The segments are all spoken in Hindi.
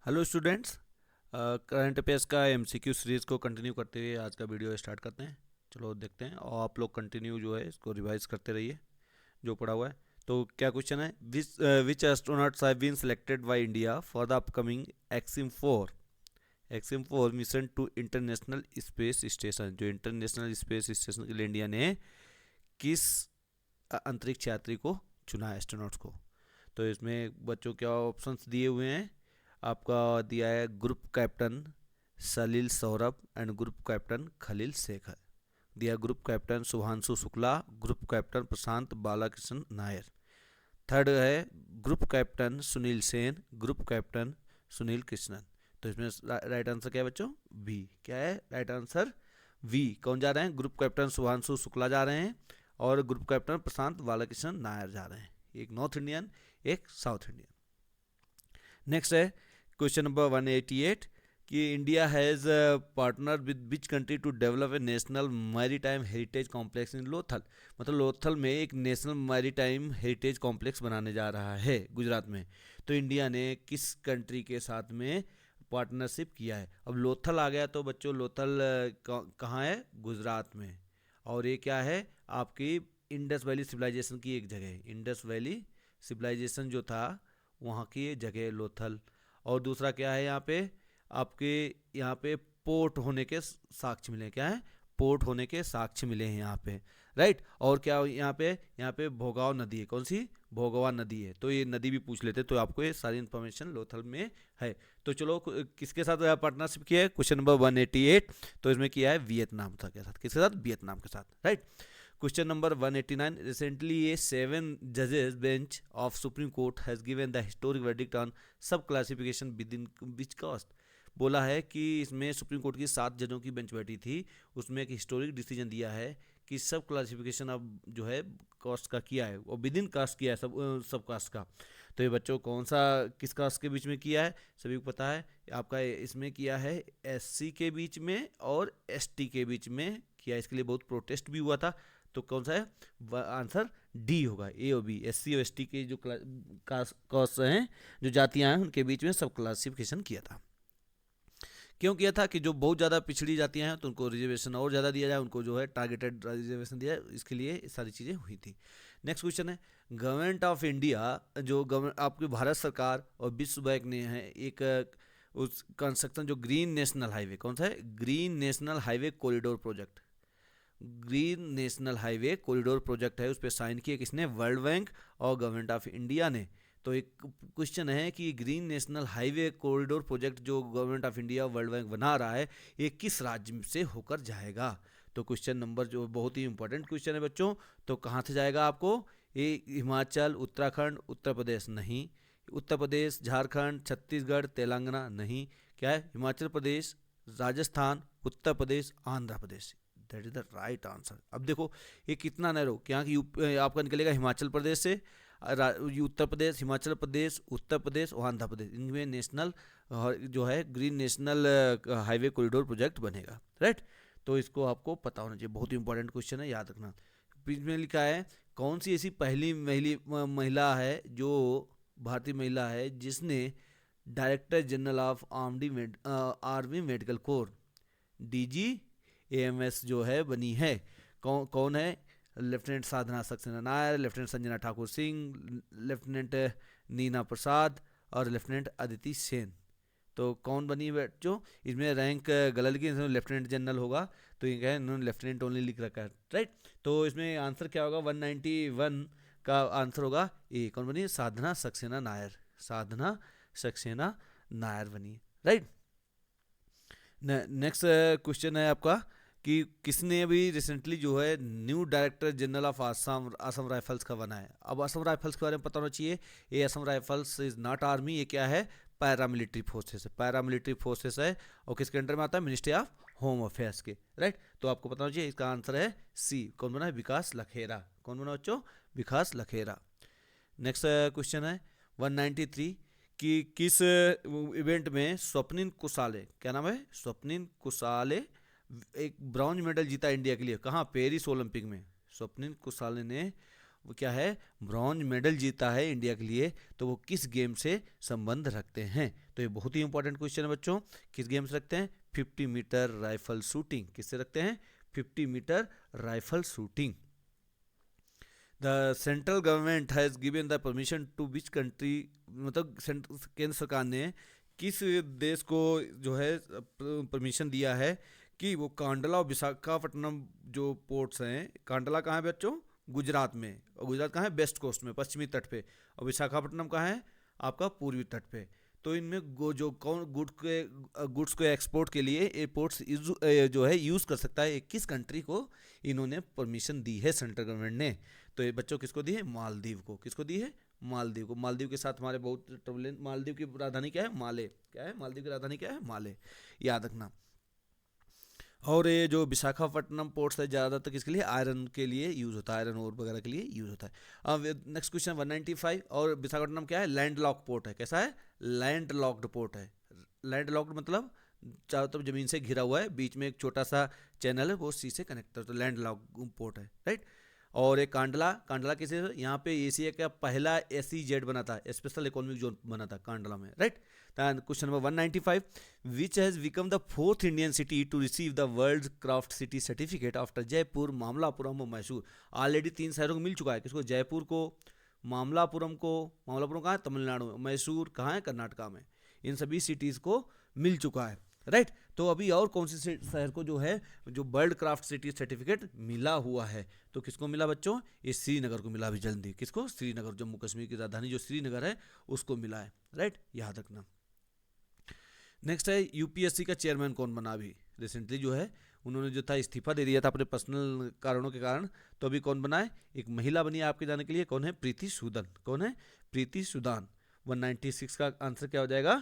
हेलो स्टूडेंट्स, करंट अफेयर्स का एमसीक्यू सीरीज़ को कंटिन्यू करते हुए आज का वीडियो स्टार्ट करते हैं। चलो देखते हैं, और आप लोग कंटिन्यू जो है इसको रिवाइज करते रहिए जो पढ़ा हुआ है। तो क्या क्वेश्चन है, which astronauts have been selected by India for the upcoming Axiom 4 mission to international space station. जो इंटरनेशनल स्पेस स्टेशन के लिए इंडिया ने किस अंतरिक्ष यात्री को चुना है, एस्ट्रोनॉट्स को। तो इसमें बच्चों क्या ऑप्शंस दिए हुए हैं, आपका दिया है group captain Salil Saurabh and group captain Khalil Shaikh है। दिया group captain Shubhanshu Shukla, group captain Prashant Balakrishna Nair. Third है group captain Sunil Sen, group captain Sunil Krishnan. तो इसमें राइट आंसर क्या है बच्चों, बी। क्या है राइट आंसर, वी। कौन जा रहे हैं, ग्रुप कैप्टन शुभांशु शुक्ला जा रहे हैं और ग्रुप कैप्टन प्रशांत बालाकृष्ण नायर जा रहे हैं। एक नॉर्थ इंडियन, एक साउथ इंडियन। नेक्स्ट है क्वेश्चन नंबर 188 कि India has partner with which country to develop a national maritime heritage complex in Lothal. मतलब लोथल में एक नेशनल मैरीटाइम हेरिटेज कॉम्प्लेक्स बनाने जा रहा है गुजरात में। तो इंडिया ने किस कंट्री के साथ में पार्टनरशिप किया है। अब लोथल आ गया तो बच्चों लोथल कहाँ है, गुजरात में। और ये क्या है, आपकी इंडस वैली सिविलाइजेशन की एक जगह है। इंडस वैली सिविलाइजेशन जो था वहाँ की ये जगह लोथल। और दूसरा क्या है, यहाँ पे आपके यहाँ पे पोर्ट होने के साक्ष्य मिले। क्या है, पोर्ट होने के साक्ष्य मिले हैं यहाँ पे, राइट। और क्या यहाँ पे भोगाव नदी है। कौन सी, भोगवा नदी है। तो ये नदी भी पूछ लेते तो आपको ये सारी इन्फॉर्मेशन लोथल में है। तो चलो किसके साथ पार्टनरशिप किया है, क्वेश्चन नंबर 188। तो इसमें किया है वियतनाम के साथ। किसके साथ, वियतनाम के साथ, right. Question number 189, recently a 7 जजेस bench of supreme court has given the historic verdict on sub classification within which caste. बोला है कि इसमें सुप्रीम कोर्ट की 7 जजों की बेंच बैठी थी, उसमें एक हिस्टोरिक डिसीजन दिया है कि सब क्लासिफिकेशन अब जो है कास्ट का किया है और विद इन कास्ट किया है, सब कास्ट का। तो ये बच्चों कौन सा किस कास्ट के बीच में किया है, सभी को पता है। आपका इसमें किया है एससी के बीच में और एसटी के बीच में किया। इसके लिए बहुत प्रोटेस्ट भी हुआ था। तो कौन सा है आंसर, डी होगा, ए और बी। एससी और एसटी के जो कास्ट हैं, जो जातियां हैं, उनके बीच में सब क्लासिफिकेशन किया था। क्यों किया था कि जो बहुत ज़्यादा पिछड़ी जातियां हैं तो उनको रिजर्वेशन और ज़्यादा दिया जाए, उनको जो है टारगेटेड रिजर्वेशन दिया जाए, इसके लिए सारी चीज़ें हुई थी। नेक्स्ट क्वेश्चन है, गवर्नमेंट ऑफ इंडिया, जो गवर्नमेंट आपकी भारत सरकार और विश्व बैंक ने है एक उस कंस्ट्रक्शन, जो ग्रीन नेशनल हाईवे, कौन सा है, green national highway corridor project. Green national highway corridor project है, उस पर साइन किए किसने, वर्ल्ड बैंक और गवर्नमेंट ऑफ इंडिया ने। तो एक क्वेश्चन है कि green national highway corridor project जो government of India world bank बना रहा है, ये किस राज्य से होकर जाएगा। तो क्वेश्चन नंबर जो बहुत ही इंपॉर्टेंट क्वेश्चन है बच्चों, तो कहाँ से जाएगा आपको, ये हिमाचल, उत्तराखंड, उत्तर प्रदेश नहीं, उत्तर प्रदेश, झारखंड, छत्तीसगढ़, तेलंगाना नहीं। क्या है, Himachal Pradesh, Rajasthan, Uttar Pradesh, Andhra Pradesh. That is the right answer. अब देखो ये कितना नैरो, क्या कि आपका निकलेगा हिमाचल प्रदेश से, उत्तर प्रदेश, हिमाचल प्रदेश, उत्तर प्रदेश और आंध्र प्रदेश, इनमें नेशनल जो है green national highway corridor project बनेगा, राइट। तो इसको आपको पता होना चाहिए, बहुत ही इंपॉर्टेंट क्वेश्चन है, याद रखना। बीच में लिखा है कौन सी ऐसी पहली महिला है, जो भारतीय महिला है जिसने director general of army medical corps, DG AMS जो है बनी है। कौन है, लेफ्टिनेंट साधना सक्सेना नायर, लेफ्टिनेंट संजना ठाकुर सिंह, लेफ्टिनेंट नीना प्रसाद और लेफ्टिनेंट अदिति सेन। तो कौन बनी बच्चों, इसमें रैंक गलत लिखी, इसमें लेफ्टिनेंट जनरल होगा, तो ये क्या है, इन्होंने लेफ्टिनेंट ओनली लिख रखा है, राइट। तो इसमें आंसर क्या होगा, 191 का आंसर होगा ए। कौन बनी, साधना सक्सेना नायर, साधना सक्सेना नायर बनी, राइट। नेक्स्ट क्वेश्चन है आपका कि किसने अभी रिसेंटली जो है new director general of Assam Assam rifles का बना है। अब असम राइफल्स के बारे में पता होना चाहिए, ये Assam rifles is not army, ये क्या है, पैरामिलिट्री फोर्सेस है, पैरामिलिट्री फोर्सेस है। और किसके अंडर में आता है, मिनिस्ट्री ऑफ होम अफेयर्स के, राइट। तो आपको पता होना चाहिए, इसका आंसर है सी। कौन बना है, विकास लखेरा। कौन बना बच्चों, विकास लखेरा। नेक्स्ट क्वेश्चन है 193 कि किस इवेंट में स्वप्निल कुसाले, क्या नाम है, स्वप्निल कुसाले, एक ब्रॉन्ज मेडल जीता इंडिया के लिए, कहाँ, पेरिस ओलंपिक में। स्वप्निल कुसाले ने वो क्या है, ब्रॉन्ज मेडल जीता है इंडिया के लिए, तो वो किस गेम से संबंध रखते हैं? तो ये बहुत ही इंपॉर्टेंट क्वेश्चन है बच्चों। किस गेम से रखते हैं? 50 मीटर राइफल शूटिंग। किससे रखते हैं? 50 meter rifle shooting. The central government has given the permission to which country, मतलब केंद्र सरकार ने किस देश को जो है परमिशन दिया है कि वो कांडला और विशाखापट्टनम जो पोर्ट्स हैं, कांडला कहाँ है बच्चों? गुजरात में। और गुजरात कहाँ है? वेस्ट कोस्ट में, पश्चिमी तट पे। और विशाखापट्टनम कहाँ है? आपका पूर्वी तट पे। तो इनमें जो कौन गुड्स को एक्सपोर्ट के लिए एयरपोर्ट्स जो है यूज़ कर सकता है, किस कंट्री को इन्होंने परमिशन दी है सेंट्रल गवर्नमेंट ने? तो ये बच्चों किसको दी है? मालदीव को। किसको दी है? मालदीव को। मालदीव के साथ हमारे बहुत टर्बुलेंट। मालदीव की राजधानी क्या है? माले। क्या है? मालदीव की राजधानी क्या है? माले। याद रखना। और ये जो विशाखापट्टनम पोर्ट्स है ज़्यादातर किसके लिए? आयरन के लिए यूज़ होता है, आयरन ओर वगैरह के लिए यूज़ होता है। अब नेक्स्ट क्वेश्चन 195। और विशाखापट्टनम क्या है? लैंड लॉक पोर्ट है। कैसा है? लैंड लॉक्ड पोर्ट है। लैंड लॉक्ड मतलब चारों तरफ जमीन से घिरा हुआ है, बीच में एक छोटा सा चैनल है, वो सी से कनेक्ट है, तो लैंड लॉक पोर्ट है, राइट। और एक कांडला। कांडला किसे? यहाँ पे एशिया का पहला SEZ बना था, स्पेशल इकोनॉमिक जोन बना था कांडला में, right. Question number 195। Which has become the 4th Indian city to receive the world craft city certificate after Jaipur, Mamallapuram और मैसूर? ऑलरेडी 3 शहरों को मिल चुका है। किसको? जयपुर को, मामलापुरम को। मामलापुरम कहाँ है? तमिलनाडु में। मैसूर कहाँ है? कर्नाटका में। इन सभी सिटीज़ को मिल चुका है, राइट। तो अभी और कौन सी शहर को जो है जो वर्ल्ड क्राफ्ट सिटी सर्टिफिकेट मिला हुआ है? तो किसको मिला बच्चों? ये श्रीनगर को मिला अभी जल्दी। किसको? श्रीनगर। जम्मू कश्मीर की राजधानी जो श्रीनगर है उसको मिला है, राइट। याद रखना। नेक्स्ट है UPSC का चेयरमैन कौन बना? अभी रिसेंटली जो है उन्होंने जो था इस्तीफा दे दिया था अपने पर्सनल कारणों के कारण, तो अभी कौन बना है? एक महिला बनी है आपके जाने के लिए। कौन है? प्रीति सूदन। कौन है? प्रीति सूदन। 196 का आंसर क्या हो जाएगा?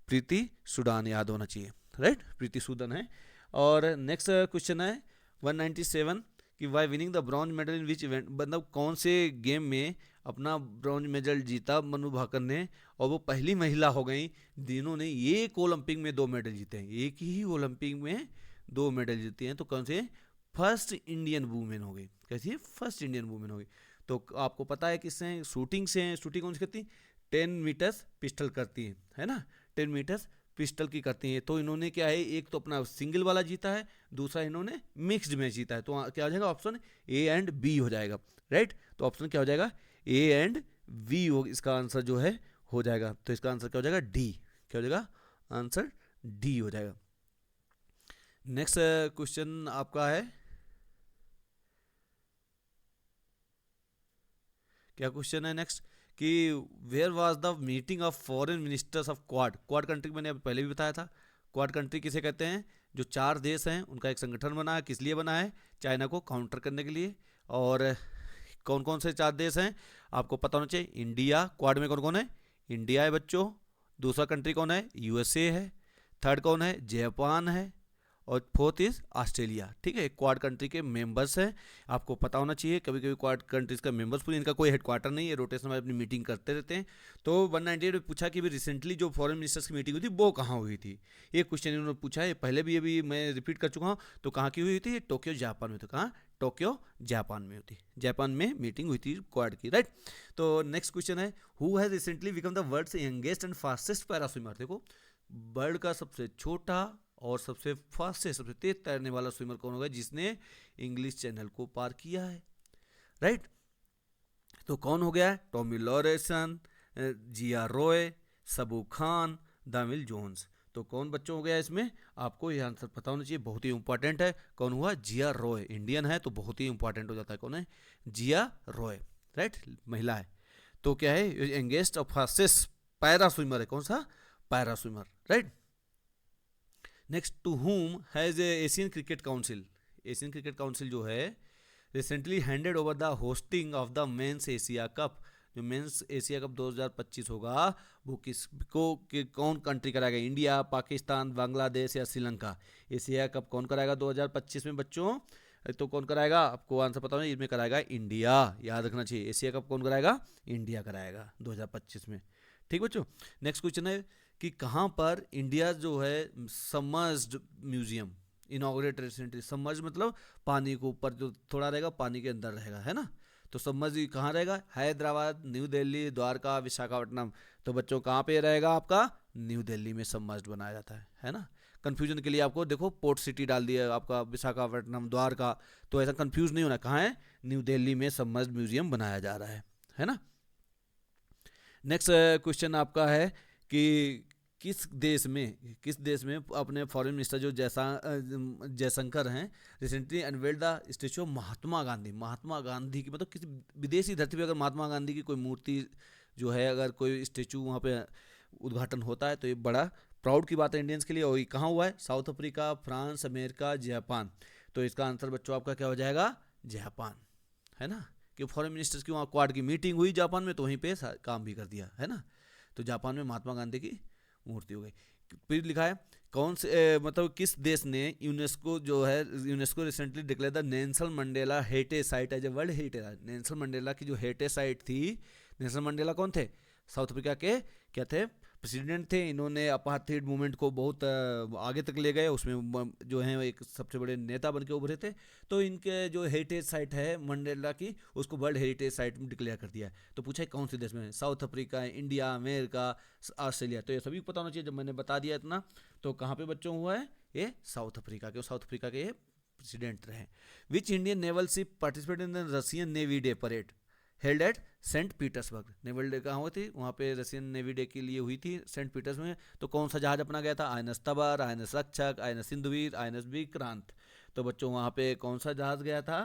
प्रीति सूदन याद होना चाहिए, राइट। प्रीति सूदन है। और नेक्स्ट क्वेश्चन है 197 कि by winning the bronze medal in which event, मतलब कौन से गेम में अपना ब्रॉन्ज मेडल जीता मनु भाकर ने, और वो पहली महिला हो गई जिन्होंने एक ओलंपिक में 2 मेडल जीते हैं। एक ही ओलंपिक में 2 मेडल जीते हैं। तो कौन से? फर्स्ट इंडियन वूमेन हो गई। कैसी है? फर्स्ट इंडियन वूमेन हो गई। तो आपको पता है किससे? शूटिंग से। शूटिंग कौन सी करती? 10 मीटर्स पिस्टल करती है ना। 10 मीटर्स पिस्टल की करती हैं। तो इन्होंने क्या है, एक तो अपना सिंगल वाला जीता है, दूसरा इन्होंने मिक्स्ड में जीता है। तो क्या हो जाएगा? ऑप्शन A एंड B हो जाएगा, राइट। तो ऑप्शन क्या हो जाएगा? A एंड B हो, इसका आंसर जो है हो जाएगा। तो इसका आंसर क्या हो जाएगा? D। क्या हो जाएगा? आंसर D हो जाएगा। नेक्स्ट क्वेश्चन आपका है, क्या क्वेश्चन है नेक्स्ट कि where was the meeting of foreign ministers of quad? Quad country मैंने पहले भी बताया था। क्वाड कंट्री किसे कहते हैं? जो 4 देश हैं उनका एक संगठन बना है। किस लिए बना है? चाइना को काउंटर करने के लिए। और कौन कौन से 4 देश हैं आपको पता होना चाहिए। इंडिया, क्वाड में कौन कौन है? इंडिया है बच्चों। दूसरा कंट्री कौन है? USA है। थर्ड कौन है? जापान है। और 4th इज ऑस्ट्रेलिया, ठीक है। क्वाड कंट्री के मेंबर्स हैं, आपको पता होना चाहिए। कभी कभी क्वाड कंट्रीज का मेंबर्स पूरी, इनका कोई हेडक्वार्टर नहीं है, रोटेशन में अपनी मीटिंग करते रहते हैं। तो 198 में पूछा कि भी रिसेंटली जो फॉरेन मिनिस्टर्स की मीटिंग हुई थी वो कहाँ हुई थी? ये क्वेश्चन इन्होंने पूछा है पहले भी, अभी मैं रिपीट कर चुका हूँ। तो कहाँ की हुई थी? टोक्यो जापान में। तो कहाँ? टोक्यो जापान में होती, जापान में मीटिंग हुई थी क्वाड की, राइट। तो नेक्स्ट क्वेश्चन है who has recently become the world's youngest and fastest para swimmer? देखो, वर्ल्ड का सबसे छोटा और सबसे फास्ट से सबसे तेज तैरने वाला स्विमर कौन होगा जिसने इंग्लिश चैनल को पार किया है, राइट। तो कौन हो गया है? टॉमी लॉरेंसन, जिया रॉय, सबू खान, दामिल जोन्स। तो कौन बच्चों हो गया इसमें? आपको यह आंसर पता होना चाहिए, बहुत ही इंपॉर्टेंट है। कौन हुआ? जिया रॉय। इंडियन है तो बहुत ही इंपॉर्टेंट हो जाता है। कौन है? जिया रॉय, राइट, महिला है। तो क्या है? यंगेस्ट और फास्टेस्ट पैरा स्विमर है। कौन सा? Para swimmer, right. Next, to whom has Asian cricket council? Asian cricket council जो है recently handed over the hosting of the men's Asia cup. जो मेंस एशिया कप 2025 होगा वो किसको कौन कंट्री कराएगा? इंडिया, पाकिस्तान, बांग्लादेश या श्रीलंका? एशिया कप कौन कराएगा 2025 में बच्चों? तो कौन कराएगा? आपको आंसर पता होना, इसमें कराएगा इंडिया। याद रखना चाहिए, एशिया कप कौन कराएगा? इंडिया कराएगा 2025 में, ठीक बच्चों। नेक्स्ट क्वेश्चन है कि कहाँ पर इंडिया जो है submerged museum inaugurate recently. Submerge मतलब पानी के ऊपर जो थोड़ा रहेगा, पानी के अंदर रहेगा, है ना। तो सबमर्ज कहाँ रहेगा, हैदराबाद, न्यू दिल्ली, द्वारका, विशाखापट्टनम। तो बच्चों कहाँ पे रहेगा आपका, न्यू दिल्ली में सबमर्ज बनाया जाता है ना। कंफ्यूजन के लिए आपको देखो पोर्ट सिटी डाल दिया आपका विशाखापट्टनम, द्वारका, तो ऐसा कंफ्यूज नहीं होना, कहाँ है, न्यू दिल्ली में सबमर्ज म्यूजियम बनाया जा रहा है ना। नेक्स्ट क्वेश्चन आपका है कि किस देश में अपने फॉरेन मिनिस्टर जो जयशंकर हैं recently unveiled the statue of Mahatma Gandhi की, मतलब किसी विदेशी धरती पे अगर महात्मा गांधी की कोई मूर्ति जो है, अगर कोई स्टेचू वहाँ पे उद्घाटन होता है तो ये बड़ा प्राउड की बात है इंडियंस के लिए। और ये कहाँ हुआ है, south Africa, France, America, Japan. तो इसका आंसर बच्चों आपका क्या हो जाएगा, जापान, है ना। कि फॉरेन मिनिस्टर्स की वहाँ क्वाड की मीटिंग हुई जापान में, तो वहीं पे काम भी कर दिया, है ना। तो जापान में महात्मा गांधी की मूर्ति हो गई। फिर लिखा है कौन से मतलब किस देश ने यूनेस्को जो है, UNESCO recently declare the Nelson Mandela heritage site as a world heritage. Nelson Mandela की जो हेरिटेज साइट थी, नेल्सन मंडेला कौन थे, साउथ अफ्रीका के क्या थे, प्रेसिडेंट थे। इन्होंने अपार्थाइड मूवमेंट को बहुत आगे तक ले गए, उसमें जो है एक सबसे बड़े नेता बन के उभरे थे। तो इनके जो हेरिटेज साइट है मंडेला की, उसको वर्ल्ड हेरिटेज साइट में डिक्लेयर कर दिया है। तो पूछा है कौन से देश में, south Africa, India, America, Australia. तो ये सभी पता होना चाहिए, जब मैंने बता दिया इतना। तो कहाँ पे बच्चों हुआ है, ये साउथ अफ्रीका के, साउथ अफ्रीका के ये प्रेसिडेंट रहे। Which Indian naval ship participate in the Russian navy day parade held at Saint Petersburg. Naval day कहाँ हुई थी, वहाँ पे रशियन नेवी डे के लिए हुई थी सेंट पीटर्स में। तो कौन सा जहाज अपना गया था, आईएनएस तबर, आईएनएस रक्षक, आईएनएस सिंधुवीर, आईएनएस विक्रांत। तो बच्चों वहाँ पे कौन सा जहाज गया था,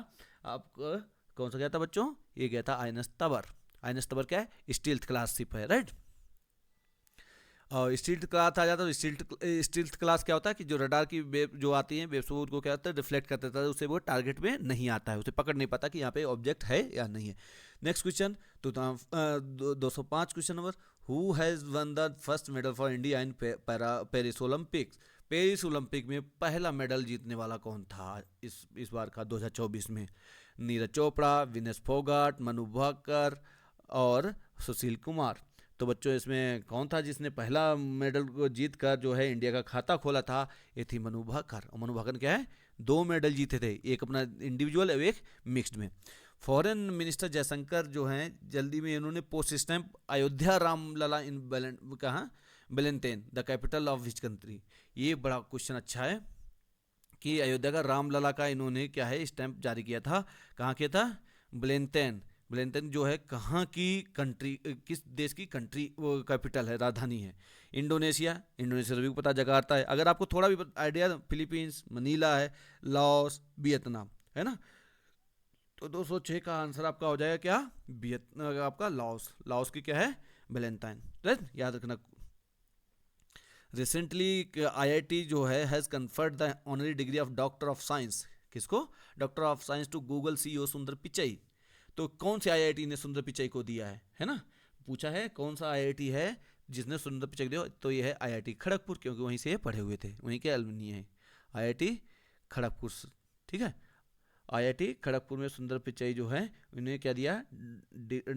आपको कौन सा गया था बच्चों, ये गया था आईएनएस तबर। आईएनएस तबर क्या है, स्टील्थ क्लास शिप है, राइट। और स्टील्थ क्लास आ जाता है, तो स्टील्थ क्लास क्या होता है कि जो रडार की वेव जो आती है, वेव्स को क्या होता है, रिफ्लेक्ट कर देता है, उससे वो टारगेट में नहीं आता है, उसे पकड़ नहीं पाता कि यहाँ पे ऑब्जेक्ट है या नहीं है। नेक्स्ट क्वेश्चन, तो 205 question number, who has won the first medal for India in Paris Olympics. Paris Olympic में पहला मेडल जीतने वाला कौन था इस बार का 2024 में। नीरज चोपड़ा, विनेश फोगाट, मनु भाकर और सुशील कुमार। तो बच्चों इसमें कौन था जिसने पहला मेडल को जीत कर जो है इंडिया का खाता खोला था, ये थी मनु भाकर। और मनु भाकर ने क्या है, 2 मेडल जीते थे, एक अपना इंडिविजुअल और एक मिक्स्ड में। फॉरेन मिनिस्टर जयशंकर जो हैं जल्दी में इन्होंने post stamp Ayodhya Ramlala in कहाँ, बेलेंटेन the capital of which country. ये बड़ा क्वेश्चन अच्छा है कि अयोध्या का रामलला का इन्होंने क्या है स्टैम्प जारी किया था, कहाँ किया था, बेलेंटेन। बेलेंटेन जो है कहाँ की कंट्री, किस देश की कंट्री वो कैपिटल है, राजधानी है, इंडोनेशिया। इंडोनेशिया सभी को पता जकार्ता है। अगर आपको थोड़ा भी आइडिया, फिलीपींस, मनीला है, लाओस, वियतनाम, है ना। तो 206 का आंसर आपका हो जाएगा क्या, आपका लाओस। लाओस की क्या है, बेलेंटाइन, राइट, याद रखना। रिसेंटली आईआईटी जो है has conferred the honorary degree of doctor of science, किसको, doctor of science to Google CEO Sundar Pichai. तो कौन से आईआईटी ने सुंदर पिचाई को दिया है ना, पूछा है कौन सा आईआईटी है जिसने सुंदर पिचाई दिया। तो ये है आईआईटी खड़गपुर, क्योंकि वहीं से ये पढ़े हुए थे, वहीं के एलुमनी है, आईआईटी खड़गपुर, ठीक है। आईआईटी खड़गपुर में सुंदर पिचाई जो है उन्हें क्या दिया,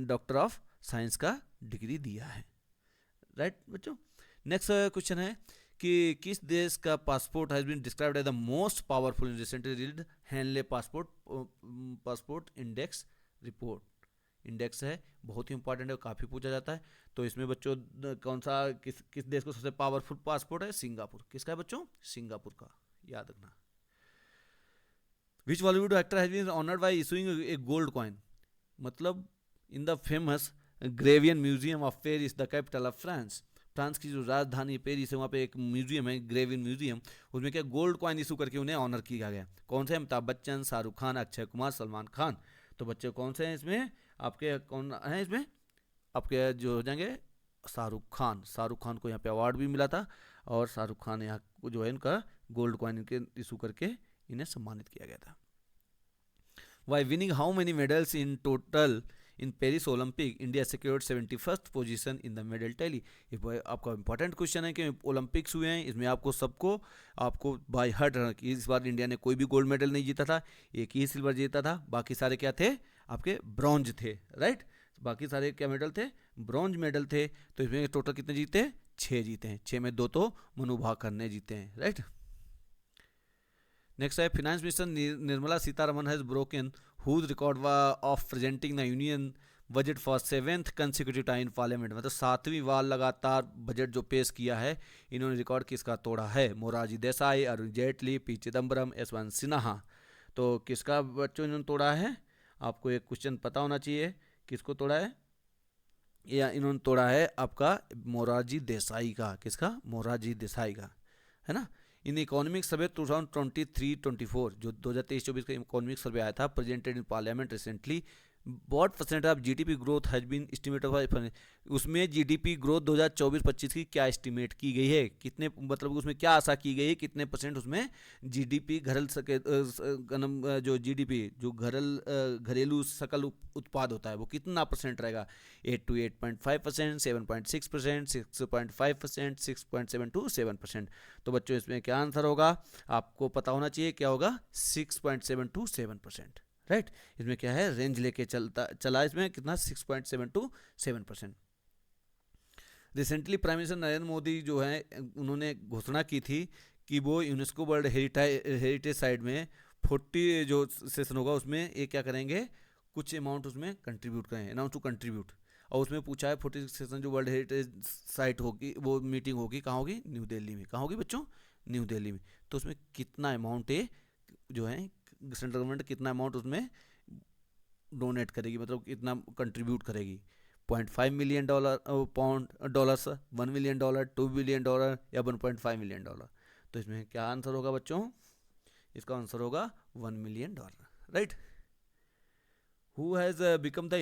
डॉक्टर ऑफ साइंस का डिग्री दिया है, राइट बच्चों। नेक्स्ट क्वेश्चन है कि किस देश का passport has been described as the most powerful in recently released Henley passport index report. Index है, बहुत ही इंपॉर्टेंट है, काफ़ी पूछा जाता है। तो इसमें बच्चों कौन सा किस देश को सबसे पावरफुल पासपोर्ट है, सिंगापुर। किसका है बच्चों, सिंगापुर का, याद रखना। Which Bollywood actor has been honoured by issuing a gold coin, मतलब in the famous Grevin museum of Paris the capital of France. France की जो राजधानी पेरिस है, वहाँ पे एक म्यूजियम है, ग्रेवियन म्यूजियम, उसमें क्या गोल्ड कॉइन इशू करके उन्हें ऑनर किया गया। कौन से, अमिताभ बच्चन, शाहरुख खान, अक्षय कुमार, सलमान खान। तो बच्चे कौन से हैं इसमें, आपके कौन हैं इसमें, आपके जो हो जाएंगे शाहरुख खान। शाहरुख खान को यहाँ पे अवार्ड भी मिला था, और शाहरुख खान यहाँ जो है इनका गोल्ड कॉइन इनके इशू करके इन्हें सम्मानित किया गया था। By winning how many medals in total in Paris Olympic India secured 71st position in the medal tally. ये आपका इंपॉर्टेंट क्वेश्चन है कि ओलंपिक्स हुए हैं, इसमें आपको सबको आपको बाय हार्ट कि इस बार इंडिया ने कोई भी गोल्ड मेडल नहीं जीता था, एक ही सिल्वर जीता था, बाकी सारे क्या थे, आपके ब्रॉन्ज थे, राइट। बाकी सारे क्या मेडल थे, ब्रॉन्ज मेडल थे। तो इसमें टोटल कितने जीते, 6 जीते हैं, 6 में 2 तो मनु भाकर ने जीते हैं, राइट। नेक्स्ट है, finance minister Nirmala Sitharaman has broken whose record of presenting the union budget for 7th consecutive time in parliament, मतलब 7वीं बार लगातार बजट जो पेश किया है, इन्होंने रिकॉर्ड किसका तोड़ा है? मोरारजी देसाई, अरुण जेटली, पी चिदम्बरम, यशवंत सिन्हा। तो किसका बच्चों इन्होंने तोड़ा है? आपको एक क्वेश्चन पता होना चाहिए, किसको तोड़ा है? या इन्होंने तोड़ा है आपका मोरारजी देसाई का। किसका? मोरारजी देसाई का, है ना। इन इकोनॉमिक सर्वे 2023-24 जो 2023-24 का इकोनॉमिक सर्वे आया था, presented in parliament recently, what percent of GDP growth has been estimated, उसमें जीडीपी ग्रोथ 2024-25 की क्या एस्टिमेट की गई है, कितने, मतलब उसमें क्या आशा की गई है, कितने परसेंट उसमें जीडीपी घरल सके जो जीडीपी जो घरेलू सकल उत्पाद होता है वो कितना परसेंट रहेगा? 8 to 8.5%, 7.6%, 6.5%, 6.7 to 7%। तो बच्चों इसमें क्या आंसर होगा? आपको पता होना चाहिए क्या होगा? 6.7 to 7%, राइट। इसमें क्या है? रेंज लेके चला इसमें कितना? 6.7 to 7%। Recently prime minister Narendra Modi जो है, उन्होंने घोषणा की थी कि वो यूनेस्को वर्ल्ड हेरिटेज साइट में 40 जो सेशन होगा उसमें ये क्या करेंगे? कुछ अमाउंट उसमें कंट्रीब्यूट करें, अनाउंस टू कंट्रीब्यूट। और उसमें पूछा है 40 सेशन जो वर्ल्ड हेरिटेज साइट होगी, वो मीटिंग होगी कहाँ होगी? न्यू दिल्ली में। कहाँ होगी बच्चों? न्यू दिल्ली में। तो उसमें कितना अमाउंट है जो है सेंट्रल गवर्नमेंट कितना अमाउंट उसमें डोनेट करेगी, मतलब कितना कंट्रीब्यूट करेगी? $0.5 million $1 million, $2 billion या $1.5 million? तो इसमें क्या आंसर होगा बच्चों? इसका आंसर होगा $1 million, right. Who has become the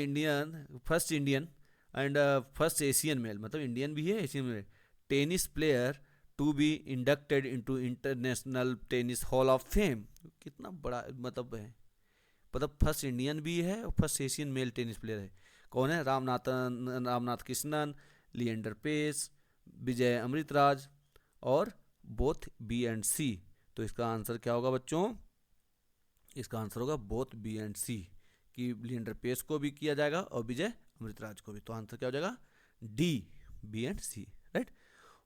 first Indian and first Asian male, मतलब इंडियन भी है Asian male, tennis player to be inducted into international tennis hall of fame? कितना बड़ा मतलब है, मतलब फर्स्ट इंडियन भी है और first Asian male tennis player है। कौन है? रामनाथ कृष्णन, लिएंडर पेस, विजय अमृतराज और बोथ बी एंड सी। तो इसका आंसर क्या होगा बच्चों? इसका आंसर होगा बोथ बी एंड सी, कि लिएंडर पेस को भी किया जाएगा और विजय अमृतराज को भी। तो आंसर क्या हो जाएगा? D, B and C, right.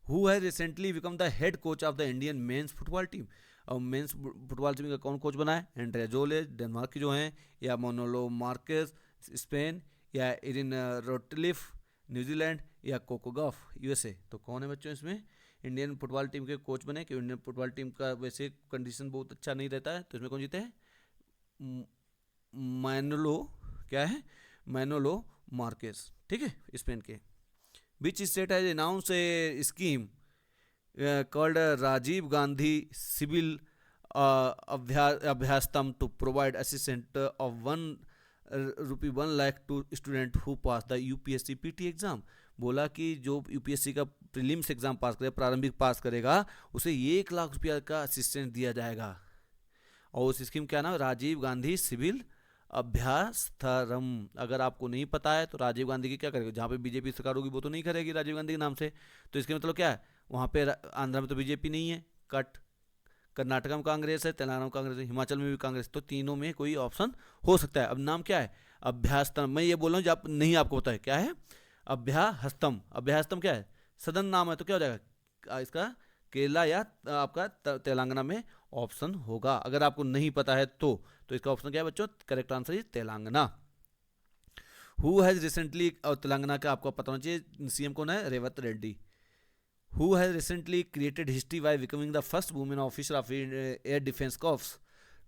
Who has recently become the head coach of the Indian men's football team? और मेंस फुटबॉल टीम का कौन कोच बना है? एंड्रे जोले डेनमार्क की जो हैं, या मोनोलो मार्केस स्पेन, या इरिन रोटलिफ न्यूजीलैंड, या कोको गॉफ यूएसए? तो कौन है बच्चों इसमें इंडियन फुटबॉल टीम के कोच बने? कि इंडियन फुटबॉल टीम का वैसे कंडीशन बहुत अच्छा नहीं रहता है, तो इसमें कौन जीते हैं? मैनोलो, क्या है? मैनोलो मार्केस, ठीक है, स्पेन के। विच state has announce A scheme called Rajiv Gandhi Civil Abhyastam to provide assistance of ₹1 lakh to student who pass the UPSC PT exam? बोला कि जो यूपीएससी का प्रीलिम्स एग्जाम पास करेगा, प्रारंभिक पास करेगा, उसे ₹1 लाख का असिस्टेंस दिया जाएगा। और उस स्कीम क्या नाम? राजीव गांधी सिविल अभ्यास्तरम। अगर आपको नहीं पता है तो राजीव गांधी की क्या करेगा? जहाँ पे बीजेपी सरकार होगी वो तो नहीं करेगी राजीव गांधी के नाम से। तो इसके मतलब क्या है? वहाँ पे आंध्र में तो बीजेपी नहीं है, कट। कर्नाटक में कांग्रेस है, तेलंगाना में कांग्रेस है, हिमाचल में भी कांग्रेस, तो तीनों में कोई ऑप्शन हो सकता है। अब नाम क्या है? अभ्यास्तम। मैं ये बोल रहा हूँ जब नहीं आपको पता है क्या है अभ्याहस्तम। अभ्याहस्तम क्या है? सदन नाम है, तो क्या हो जाएगा इसका? केरला या आपका तेलंगाना में ऑप्शन होगा, अगर आपको नहीं पता है तो। तो इसका ऑप्शन क्या है बच्चों? Correct answer is Telangana. Who has recently, और तेलंगाना का आपको पता होना चाहिए सीएम कौन है? Revanth Reddy. Who has recently created history by becoming the first woman officer of Air Defense Corps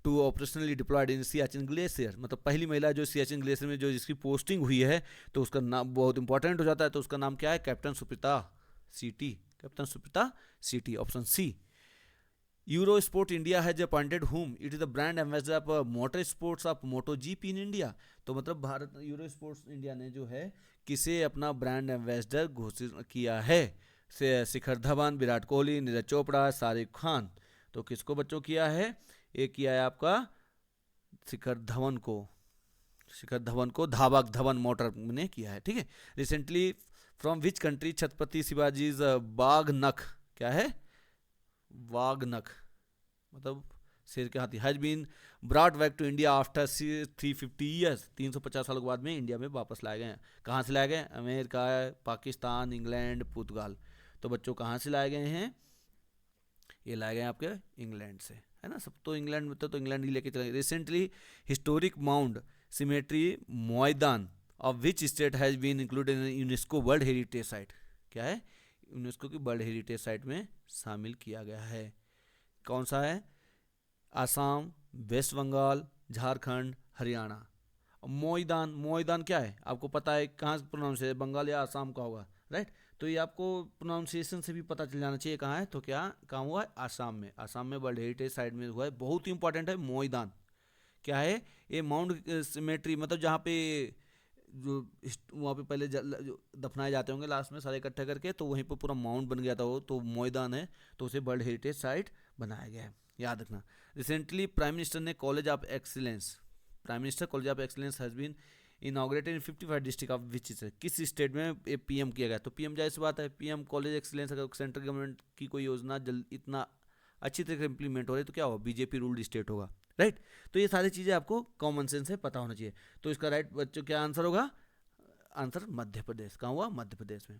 to operationally deployed in Siachen glacier? मतलब पहली महिला जो सियाचिन ग्लेशियर में जो जिसकी पोस्टिंग हुई है, तो उसका नाम बहुत इंपॉर्टेंट हो जाता है। तो उसका नाम क्या है? कैप्टन सुप्रीता सीटी। Captain Supreetha CT, option C. Eurosport India has appointed whom it is the brand ambassador of motor sports of MotoGP in India? तो मतलब भारत यूरो स्पोर्ट्स इंडिया ने जो है किसे अपना ब्रांड एम्बेसडर घोषित किया है? से शिखर धवन, विराट कोहली, नीरज चोपड़ा, शाहरुख खान। तो किसको बच्चों किया है? एक किया है आपका शिखर धवन को। शिखर धवन को धावक धवन मोटर ने किया है, ठीक है। Recently from which country Chhatrapati Shivaji बाघ नख, क्या है? वाघ नख मतलब शेर के हाथी, has been brought back to India after 350 years. 350 सालों के बाद में इंडिया में वापस लाए गए हैं। कहाँ से लाए गए? अमेरिका, पाकिस्तान, इंग्लैंड, पुर्तगाल। तो बच्चों कहाँ से लाए गए हैं? ये लाए गए आपके इंग्लैंड से, है ना। सब तो इंग्लैंड में तो इंग्लैंड ही लेके चले। Recently historic mound cemetery Moidams of which state has been included in UNESCO world heritage site, क्या है, यूनेस्को की वर्ल्ड हेरिटेज साइट में शामिल किया गया है। कौन सा है, आसाम, वेस्ट बंगाल, झारखंड, हरियाणा। मोइदान, मोइदान क्या है आपको पता है कहाँ से प्रोनाउंस है, बंगाल या आसाम का होगा, राइट। तो ये आपको प्रोनाउंसिएशन से भी पता चल जाना चाहिए कहाँ है, तो क्या कहाँ हुआ है, आसाम में। आसाम में वर्ल्ड हेरिटेज साइट में हुआ है, बहुत ही इंपॉर्टेंट है मोइदान। क्या है ये, माउंट सिमेट्री, मतलब जहाँ पे जो वहाँ पे पहले जो दफनाए जाते होंगे लास्ट में सारे इकट्ठे करके, तो वहीं पर पूरा माउंट बन गया था वो, तो मोइदान है, तो उसे वर्ल्ड हेरिटेज साइट बनाया गया है, याद रखना। रिसेंटली प्राइम मिनिस्टर ने college of excellence, prime minister college of excellence has been inaugurated in 55 district of which is, किस स्टेट में ये पीएम किया गया। तो पीएम जाहिर सी बात है, पीएम कॉलेज एक्सीलेंस, अगर सेंट्रल गवर्नमेंट की कोई योजना इतना अच्छी तरह से इंप्लीमेंट हो रही है तो क्या होगा, बीजेपी रूल्ड स्टेट होगा, राइट। तो ये सारी चीज़ें आपको कॉमन सेंस से पता होना चाहिए। तो इसका राइट बच्चों क्या आंसर होगा, आंसर मध्य प्रदेश। कहाँ हुआ, मध्य प्रदेश में,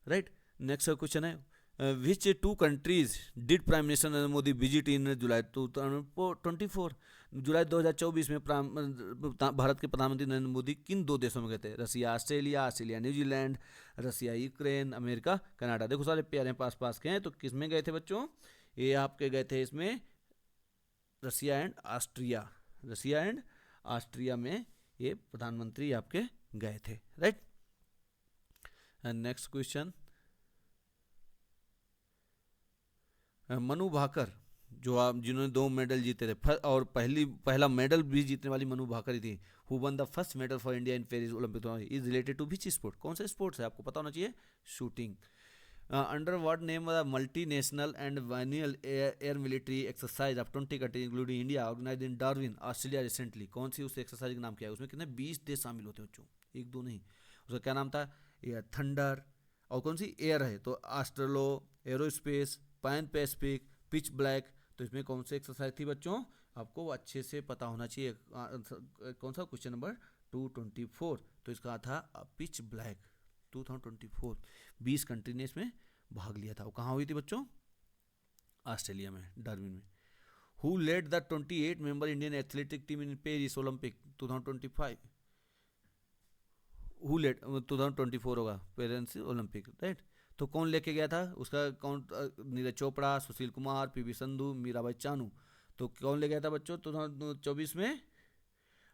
राइट। नेक्स्ट क्वेश्चन है, which two countries did prime minister Narendra Modi visit in July 2024, July 2024 में भारत के प्रधानमंत्री नरेंद्र मोदी किन दो देशों में गए थे, Russia Australia, Australia New Zealand, Russia Ukraine, America Canada. देखो सारे प्यारे पास पास के हैं, तो किस में गए थे बच्चों, ये आपके गए थे इसमें Russia and Austria, Russia and Austria में ये प्रधानमंत्री आपके गए थे, right. Next question, Manu Bhaker, जो आप जिन्होंने 2 मेडल जीते थे और पहला मेडल भी जीतने वाली मनु भाकर ही थी, who won the first medal for India in Paris Olympic, is related to which sport, कौन सा स्पोर्ट्स है आपको पता होना चाहिए, shooting. Under what name multi national and biennial air military exercise of 20 including India organise in Darwin Australia recently, कौन सी उस एक्सरसाइज का नाम क्या है, उसमें कितने 20 देश शामिल होते हैं बच्चों, एक दो नहीं। उसका क्या नाम था, एयर थंडर, और कौन सी एयर है, तो आस्ट्रेलो, aerospace, pan pacific, pitch black. तो इसमें कौन सी एक्सरसाइज थी बच्चों, आपको अच्छे से पता होना चाहिए। कौन सा, क्वेश्चन नंबर 224, तो इसका था पिच ब्लैक 2024, 20 कंट्री ने इसमें भाग लिया था। वो कहाँ हुई थी बच्चों, ऑस्ट्रेलिया में, डार्विन में। Who led the 28 member Indian athletic team in Paris Olympic 2025, who led 2024 होगा पेरिस ओलंपिक, राइट। तो कौन लेके गया था उसका, कौन, नीरज चोपड़ा, सुशील कुमार, पीवी संधू, मीराबाई चानू। तो कौन ले गया था बच्चों 2024 में,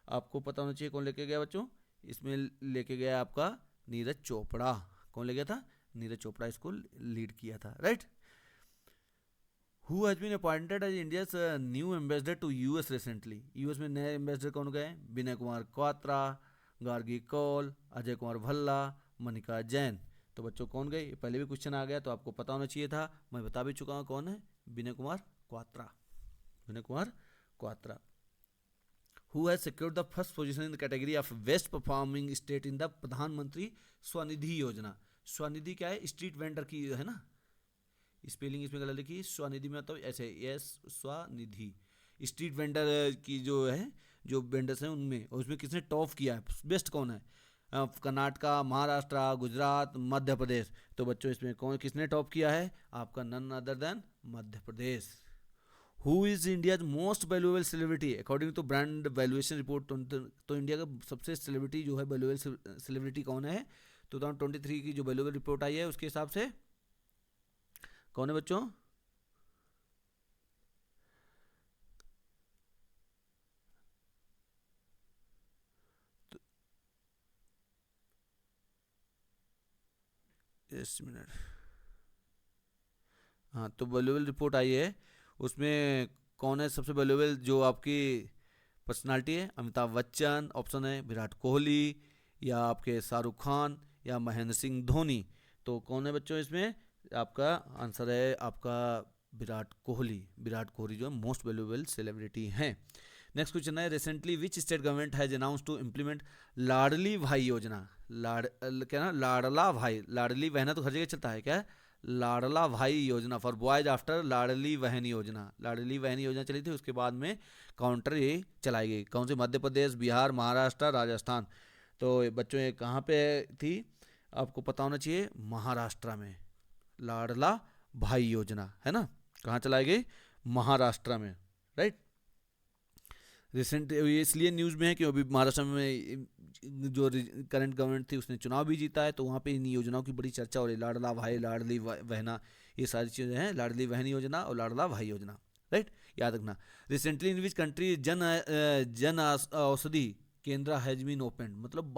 आपको पता होना चाहिए कौन लेके गया बच्चों, इसमें लेके गया आपका नीरज चोपड़ा। कौन ले गया था, नीरज चोपड़ा इसको लीड किया था, right. Who has been appointed as India's new ambassador to US recently, US में नए एम्बेसडर कौन गए, विनय कुमार क्वात्रा, गार्गी कौल, अजय कुमार भल्ला, मनिका जैन। तो बच्चों कौन गए, पहले भी क्वेश्चन आ गया तो आपको पता होना चाहिए था, मैं बता भी चुका हूँ कौन है, Vinay Kumar Kwatra, Vinay Kumar Kwatra. Who has secured the first position in the category of best performing state in the Pradhanmantri Swanidhi योजना। स्वनिधि क्या है, स्ट्रीट वेंडर की है ना, स्पेलिंग इसमें गलत लिखी, स्वनिधि में मतलब ऐसे यस स्वनिधि, स्ट्रीट वेंडर की जो है, जो वेंडर्स हैं उनमें, और उसमें किसने टॉप किया है, बेस्ट कौन है, कर्नाटका, महाराष्ट्र, गुजरात, मध्य प्रदेश। तो बच्चों इसमें कौन किसने टॉप किया है, आपका none other than Madhya Pradesh. Who is India most valuable celebrity according to brand valuation report, तो इंडिया का सबसे सेलिब्रिटी जो है वैल्यूएबल सेलिब्रिटी कौन है, 2023 की जो वैल्यूएबल रिपोर्ट आई है उसके हिसाब से कौन है बच्चों, एक मिनट, हाँ, तो वैल्यूएबल रिपोर्ट आई है, उसमें कौन है सबसे वैल्यूएबल, जो आपकी पर्सनालिटी है, अमिताभ बच्चन ऑप्शन है, विराट कोहली, या आपके शाहरुख खान, या महेंद्र सिंह धोनी। तो कौन है बच्चों इसमें, आपका आंसर है आपका विराट कोहली, विराट कोहली जो मोस्ट वैल्यूएबल सेलिब्रिटी हैं। नेक्स्ट क्वेश्चन है, recently which state government has announce to implement Ladli Bhai Yojana, क्या ना, लाडला भाई, लाडली बहना तो हर जगह चलता है क्या, लाडला भाई योजना फॉर बॉयज आफ्टर लाडली बहन योजना, लाडली बहन योजना चली थी, उसके बाद में काउंटर ये चलाई गई, कौन से, मध्य प्रदेश, बिहार, महाराष्ट्र, राजस्थान। तो बच्चों ये कहाँ पे थी, आपको पता होना चाहिए, महाराष्ट्र में, लाडला भाई योजना, है ना, कहाँ चलाई गई, महाराष्ट्र में, राइट। रिसेंट ये इसलिए न्यूज़ में है कि अभी महाराष्ट्र में जो करंट गवर्नमेंट थी उसने चुनाव भी जीता है, तो वहाँ पे इन योजनाओं की बड़ी चर्चा हो रही है, लाडला भाई, लाडली बहना, ये सारी चीज़ें हैं, लाडली बहन योजना और लाडला भाई योजना, राइट, याद रखना। Recently in which country Jan Aushadhi केंद्र हैज बीन ओपन, मतलब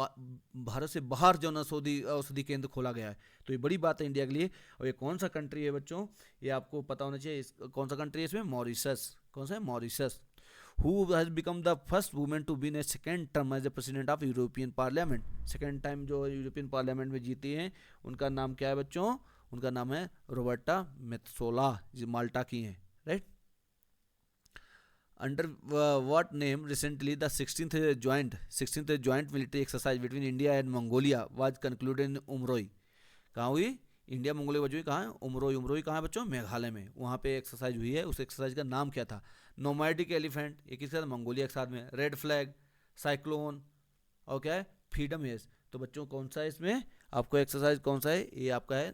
भारत से बाहर जन औषधि केंद्र खोला गया है, तो ये बड़ी बात है इंडिया के लिए। और ये कौन सा कंट्री है बच्चों, ये आपको पता होना चाहिए, कौन सा कंट्री है इसमें, मॉरिशस, कौन सा है, Mauritius. Who has become the first woman to win a second term as the president of European Parliament, second time जो यूरोपियन पार्लियामेंट में जीती हैं, उनका नाम क्या है बच्चों, उनका नाम है रोबर्टा मेत्सोला, जो माल्टा की हैं, right. Under what name recently the 16th joint military exercise between India and Mongolia was concluded in Umroi, कहाँ हुई, इंडिया मंगोलिया वजह कहाँ है, उमरोई। उमरोई कहाँ है बच्चों, मेघालय में, वहाँ पे एक्सरसाइज हुई है, उस एक्सरसाइज का नाम क्या था, नोमैडिक एलिफेंट, ये किसके साथ, मंगोलिया के साथ में, रेड फ्लैग, साइक्लोन, और क्या है, फ्रीडम हेज। तो बच्चों कौन सा है इसमें, आपको एक्सरसाइज कौन सा है, ये आपका है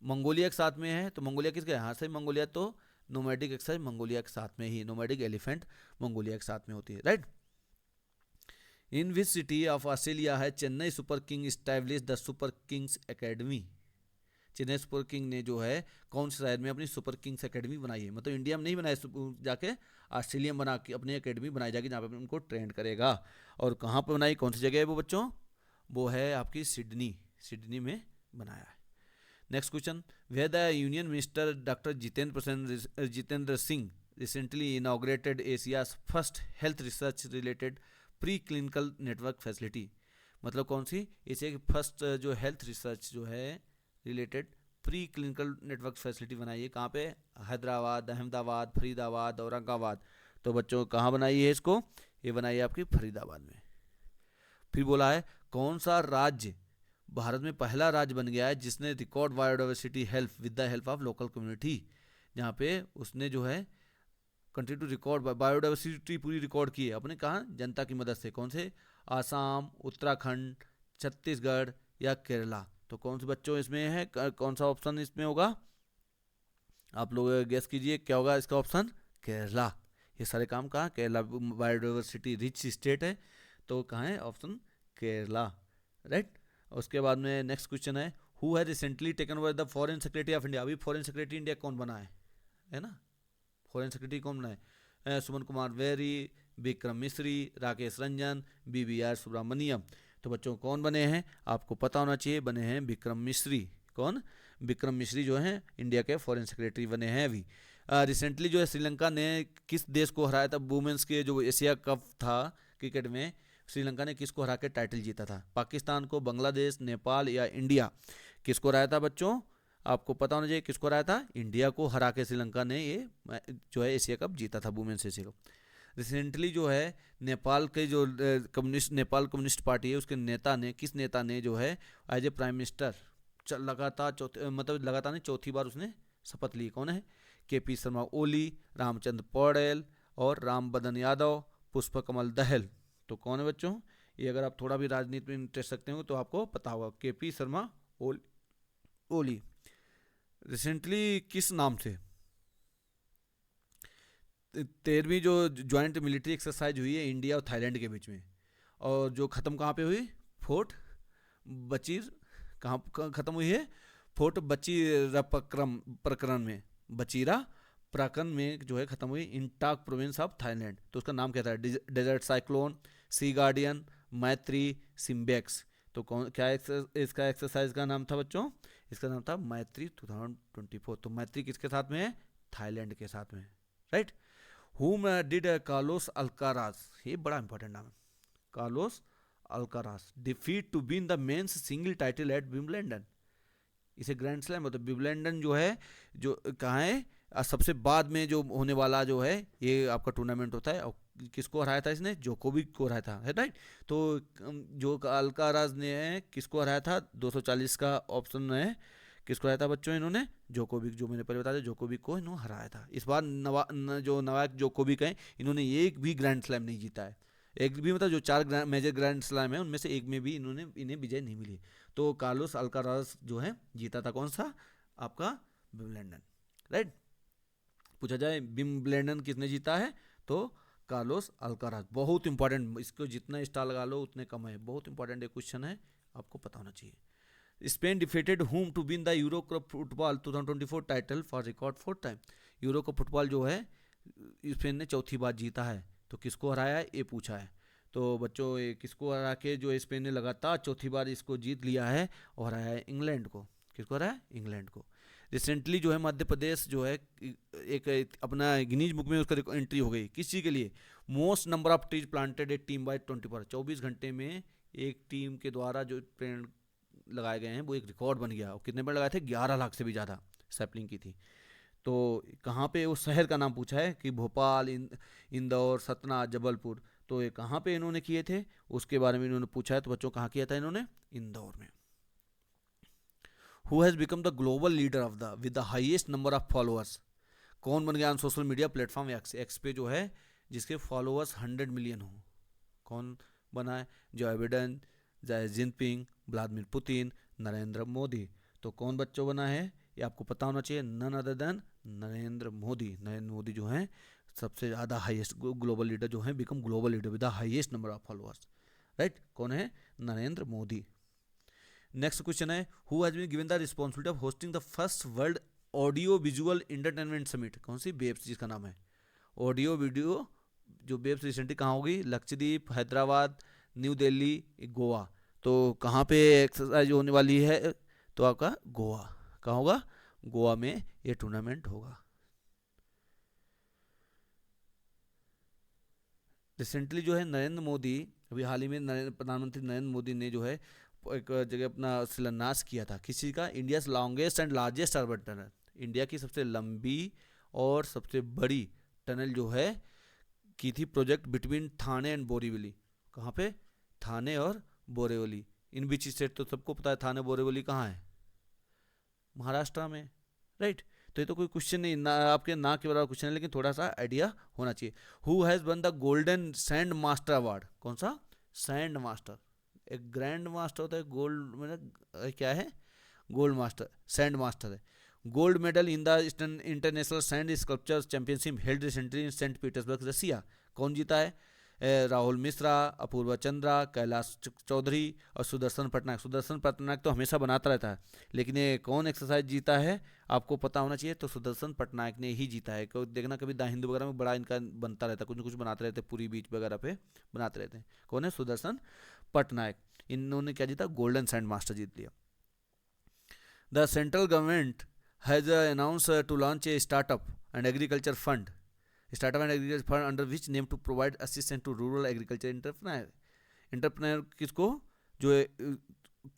मंगोलिया के साथ में है, तो मंगोलिया किसके, हाँ से मंगोलिया, तो नोमैडिक एक्सरसाइज मंगोलिया के साथ में ही, नोमैडिक एलिफेंट मंगोलिया के साथ में होती है, right. In which city of Australia है Chennai super king establish the super kings academy, Chennai super king ने जो है कौन से शहर में अपनी सुपर किंग्स एकेडमी बनाई है, मतलब इंडिया में नहीं बनाई, जाके ऑस्ट्रेलिया में बना के अपनी एकेडमी बनाई जाएगी जहाँ पे उनको ट्रेंड करेगा। और कहाँ पर बनाई, कौन सी जगह है वो बच्चों, वो है आपकी सिडनी, सिडनी में बनाया है। Next question, where the union minister doctor Jitendra Singh recently inaugurated Asia's first health research related pre clinical network facility, मतलब कौन सी, एशिया की फर्स्ट जो हेल्थ रिसर्च जो है related pre clinical network facility बनाई है, कहाँ पे, हैदराबाद, अहमदाबाद, फरीदाबाद, औरंगाबाद। तो बच्चों कहाँ बनाई है इसको, ये बनाई है आपकी फरीदाबाद में। फिर बोला है कौन सा राज्य भारत में पहला राज्य बन गया है जिसने record biodiversity help with the help of local community, जहाँ पे उसने जो है कंट्री टू रिकॉर्ड बायोडाइवर्सिटी पूरी रिकॉर्ड की है अपने, कहाँ, जनता की मदद से, कौन से, आसाम, उत्तराखंड, छत्तीसगढ़ या केरला। तो कौन से बच्चों इसमें है, कौन सा ऑप्शन इसमें होगा, आप लोग गेस कीजिए क्या होगा इसका ऑप्शन, केरला। ये सारे काम कहाँ, केरला, बायोडाइवर्सिटी रिच स्टेट है, तो कहाँ है ऑप्शन, केरला, राइट। उसके बाद में नेक्स्ट क्वेश्चन है, who has recently taken over the foreign secretary of India, अभी फॉरेन सेक्रेटरी इंडिया कौन बना है ना, फॉरेन सेक्रेटरी कौन बना है, सुमन कुमार बेरी, विक्रम मिश्री, राकेश रंजन, BVR सुब्रमण्यम। तो बच्चों कौन बने हैं, आपको पता होना चाहिए, बने हैं विक्रम मिश्री, कौन, विक्रम मिश्री जो हैं इंडिया के फॉरेन सेक्रेटरी बने हैं अभी। रिसेंटली जो है श्रीलंका ने किस देश को हराया था, वुमेंस के जो एशिया कप था क्रिकेट में, श्रीलंका ने किसको हरा के टाइटल जीता था, पाकिस्तान को, बांग्लादेश, नेपाल या इंडिया, किसको हराया था बच्चों, आपको पता होना चाहिए किसको हराया था, इंडिया को हरा के श्रीलंका ने ये जो है एशिया कप जीता था, वुमेन्स एशिया कप। रिसेंटली जो है नेपाल के जो नेपाल कम्युनिस्ट पार्टी है उसके नेता ने, किस नेता ने जो है एज ए प्राइम मिनिस्टर लगातार लगातार नहीं, चौथी बार उसने शपथ ली, कौन है, KP शर्मा ओली, रामचंद्र पौडेल और राम बदन यादव, पुष्प कमल दहल। तो कौन है बच्चों, ये अगर आप थोड़ा भी राजनीति में इंटरेस्ट रखते हो तो आपको पता होगा, KP शर्मा ओली। रिसेंटली किस नाम से 13वीं जो ज्वाइंट मिलिट्री एक्सरसाइज हुई है इंडिया और थाईलैंड के बीच में, और जो ख़त्म कहाँ पे हुई, फोर्ट बचीर, कहाँ ख़त्म हुई है, फोर्ट बचीरा प्रकरण में, बचीरा प्रकरण में जो है ख़त्म हुई, इंटाक प्रोविंस ऑफ थाईलैंड। तो उसका नाम क्या था, डेजर्ट साइक्लोन, सी गार्डियन, मैत्री, सिम्बेक्स। तो कौन क्या इसका एक्सरसाइज का नाम था बच्चों, इसका नाम था मैत्री 2024। तो मैत्री किसके साथ में है, थाईलैंड के साथ में, right. Whom did Carlos Alcaraz, ये बड़ा इंपॉर्टेंट नाम है, Carlos Alcaraz, defeat to win the men's single title at Wimbledon. इसे ग्रैंड स्लैम मतलब विंबलडन जो है, जो कहाँ है, सबसे बाद में जो होने वाला जो है ये आपका टूर्नामेंट होता है, और किसको हराया था इसने, जोकोविक को हराया था, है राइट। तो जो अल्काराज ने किसको हराया था, 240 का ऑप्शन है, किसको हराया था बच्चों इन्होंने, जोकोविक, जो मैंने पहले बताया था, जोकोविक को इन्होंने हराया था। इस बार जो नवाक जोकोविक हैं इन्होंने एक भी ग्रैंड स्लैम नहीं जीता है, एक भी, मतलब जो 4 मेजर ग्रैंड स्लैम है उनमें से एक में भी इन्हें विजय नहीं मिली। तो कार्लोस अल्काराज जो है जीता था कौन सा, आपका विम्बलडन, राइट। पूछा जाए विम्बलडन किसने जीता है, तो कार्लोस अल्काराज। बहुत इंपॉर्टेंट, इसको जितना स्टार लगा लो उतने कम है, बहुत इंपॉर्टेंट एक क्वेश्चन है, आपको पता होना चाहिए। Spain defeated whom to win the Euro Cup football 2024 title for record 4 time. Euro Cup football जो है स्पेन ने चौथी बार जीता है, तो किसको हराया है ये पूछा है। तो बच्चों ये किसको हरा के जो स्पेन ने लगातार चौथी बार इसको जीत लिया है, और हराया है इंग्लैंड को। किसको हराया है, इंग्लैंड को। रिसेंटली जो है मध्य प्रदेश जो है एक अपना गिनीज बुक में उसका एंट्री हो गई, किस चीज़ के लिए, most number of trees planted a team by 24, 24 घंटे में एक टीम के द्वारा जो पेड़ लगाए गए हैं वो एक रिकॉर्ड बन गया। और कितने पेड़ लगाए थे, 11 लाख से भी ज़्यादा सैपलिंग की थी। तो कहाँ पे, उस शहर का नाम पूछा है कि भोपाल, इंदौर, सतना, जबलपुर, तो ये कहाँ पे इन्होंने किए थे उसके बारे में इन्होंने पूछा है। तो बच्चों कहाँ किया था इन्होंने, इंदौर में। Who has become the global leader of the with the highest number of followers. कौन बन गया on social media platform x, x पे जो है जिसके फॉलोअर्स 100 मिलियन हो, कौन बना है, जो बिडेन, जाय Jinping, Vladimir Putin, Narendra Modi. तो कौन बच्चों बना है, ये आपको पता होना चाहिए, none other than Narendra Modi. Narendra Modi जो है सबसे ज़्यादा हाईएस्ट ग्लोबल लीडर जो है, become global leader with the highest number of followers, right. कौन है, नरेंद्र मोदी। नेक्स्ट क्वेश्चन है, who has been given the responsibility of hosting the first world audio visual entertainment summit. कौन सी, बेब्स जिसका नाम है। ऑडियो वीडियो जो बेब्स रिसेंटली कहाँ होगी, लक्षद्वीप, हैदराबाद, न्यू दिल्ली, गोवा। तो कहाँ पे एक्सरसाइज होने वाली है, तो आपका गोवा। कहाँ होगा, गोवा में ये टूर्नामेंट होगा। रिसेंटली जो है नरेंद्र मोदी, अभी हाल ही में प्रधानमंत्री नरेंद्र मोदी ने जो है एक जगह अपना शिलान्यास किया था, किसी का, India longest and largest urban tunnel. India की सबसे लंबी और सबसे बड़ी टनल जो है की थी, project between Thane and Borivali. कहाँ पे, थाने और बोरीवली। इन बीच स्टेट तो सबको पता है, थाने बोरीवली कहाँ है, महाराष्ट्र में, राइट। तो ये तो कोई क्वेश्चन नहीं ना, आपके ना के बराबर क्वेश्चन है, लेकिन थोड़ा सा आइडिया होना चाहिए। Who has won the golden sand master award. कौन सा, सैंड मास्टर। एक ग्रैंड मास्टर होता है, गोल्ड मतलब क्या है, गोल्ड मास्टर, सैंड मास्टर है। Gold medal in the international sand sculpture championship held recently in Saint Petersburg, Russia. कौन जीता है, राहुल मिश्रा, अपूर्वा चंद्रा, कैलाश चौधरी और सुदर्शन पटनायक। सुदर्शन पटनायक तो हमेशा बनाता रहता है, लेकिन ये कौन एक्सरसाइज जीता है आपको पता होना चाहिए, तो सुदर्शन पटनायक ने ही जीता है। देखना कभी द हिंदू वगैरह में बड़ा इनका बनता रहता है, कुछ न कुछ बनाते रहते हैं, पूरी बीच वगैरह पे बनाते रहते हैं। कौन है, सुदर्शन पटनायक। इन्होंने क्या जीता, गोल्डन सैंड मास्टर जीत लिया। The central government has announce to launch a startup and agriculture fund, startup and agriculture fund under which name to provide assistance to rural agriculture entrepreneur. Entrepreneur किसको, जो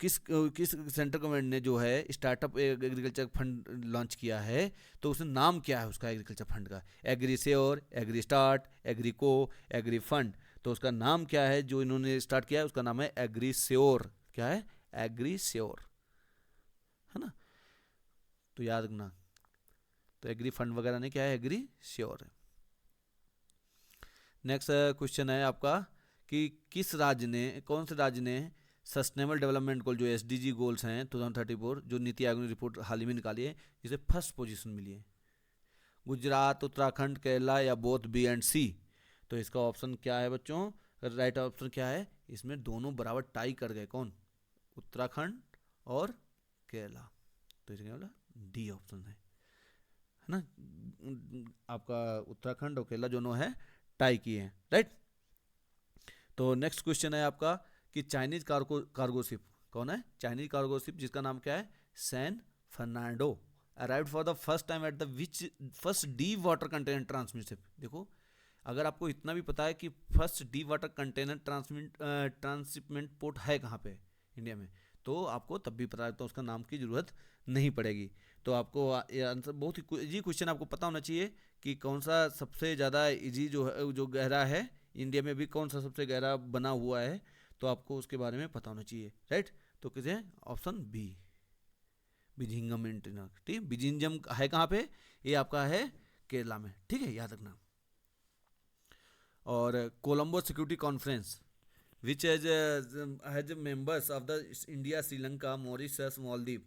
किस किस सेंट्रल गवर्नमेंट ने जो है स्टार्टअप एग्रीकल्चर फंड लॉन्च किया है, तो उसमें नाम क्या है उसका, एग्रीकल्चर फंड का, agrisure, agri start, agrico, agri fund. तो उसका नाम क्या है जो इन्होंने स्टार्ट किया है, उसका नाम है एग्रीश्योर। क्या है, एग्रीश्योर, है ना, तो याद रखना। तो एग्री फंड वगैरह नहीं, क्या है, एग्रीश्योर है। नेक्स्ट क्वेश्चन है आपका कि किस राज्य ने, कौन से राज्य ने सस्टेनेबल डेवलपमेंट गोल जो SDG गोल्स हैं 2034 जो नीति आयोग ने रिपोर्ट हाल ही में निकाली है, इसे फर्स्ट पोजीशन मिली है। गुजरात, उत्तराखंड, केरला या बोथ बी एंड सी। तो इसका ऑप्शन क्या है बच्चों, राइट ऑप्शन क्या है, इसमें दोनों बराबर टाई कर गए, कौन, उत्तराखंड और केरला। तो इसका मतलब डी ऑप्शन है ना, आपका उत्तराखंड और केरला दोनों है टाई किए हैं, राइट। तो नेक्स्ट क्वेश्चन है आपका कि चाइनीज कार्गो शिप, कौन है, चाइनीज कार्गो शिप जिसका नाम क्या है, San Fernando, arrived for the first time at the which first deep water container transmit ship. देखो अगर आपको इतना भी पता है कि first deep water container transshipment port है कहाँ पे इंडिया में, तो आपको तब भी पता है, तो उसका नाम की ज़रूरत नहीं पड़ेगी। तो आपको ये आंसर बहुत ही इजी क्वेश्चन आपको पता होना चाहिए कि कौन सा सबसे ज़्यादा इजी जो है, जो गहरा है इंडिया में भी कौन सा सबसे गहरा बना हुआ है, तो आपको उसके बारे में पता होना चाहिए, राइट। तो किसे, ऑप्शन बी, बिजिंगम इंटरनल, ठीक, बिजिंजम है कहाँ पे, ये आपका है केरला में, ठीक है, याद रखना। और Colombo security conference which has members of the India, Sri Lanka, Mauritius, Maldives